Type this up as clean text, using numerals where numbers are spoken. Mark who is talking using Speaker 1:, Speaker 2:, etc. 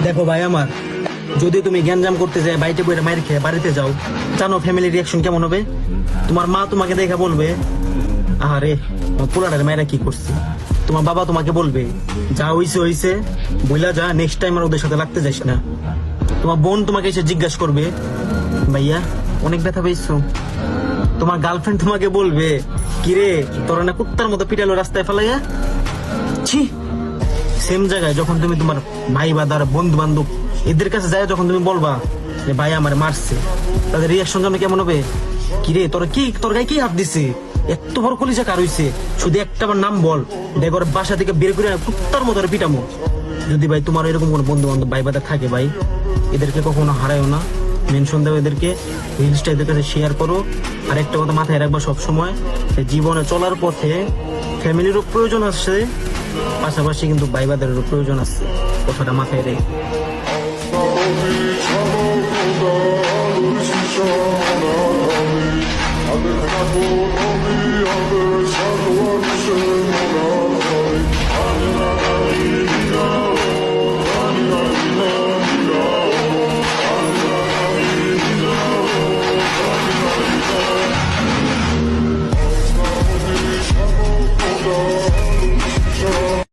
Speaker 1: দেখো ভাই আমার, যদি তুমি গ্যাঞ্জাম করতে যাই বাইটে বইটা মাইর খেয়ে বাড়িতে যাও, জানো ফ্যামিলির রিয়াকশন কেমন হবে? তোমার মা তোমাকে দেখে বলবে, আরে পোলাটার মায়েরা কি করছে। তোমার বাবা তোমাকে বলবে, যা হইছে হইছে, বইলা যা, নেক্সট টাইম আর ওদের সাথে লাগতে যাইস না। তোমার বোন তোমাকে এসে জিজ্ঞাসা করবে, ভাইয়া অনেক ব্যথা পেয়েছো। তোমার গার্লফ্রেন্ড তোমাকে বলবে, কিরে তোরা না কুত্তার মতো পিটালো রাস্তায় ফেলাইয়া। ছি। সেম জায়গায় যখন তুমি তোমার ভাই বাদার বন্ধু বান্ধব এদের কাছে যায়, যখন তুমি বলবা যে ভাই আমার মারছে, তাদের রিয়াকশন জানো কেমন হবে? কিরে তোর কি, তোর গায়ে কি হাত দিছে, এত বড় কলিজা কার হইছে, শুধু একটা আমার নাম বল, দেখ ওর বাসা থেকে বের করে কুত্তার মতো পিটামো। যদি ভাই তোমার এরকম কোনো বন্ধু বান্ধব ভাই বাদা থাকে ভাই, এদেরকে কখনো হারায়ও না, মেনশন দেবো এদেরকে, রিলসটা এদের কাছে শেয়ার করো। আর একটা কথা মাথায় রাখবা সবসময়, জীবনে চলার পথে ফ্যামিলিরও প্রয়োজন আছে, পাশাপাশি কিন্তু ভাই বাদারেরও প্রয়োজন আছে, কথাটা মাথায় রেখে।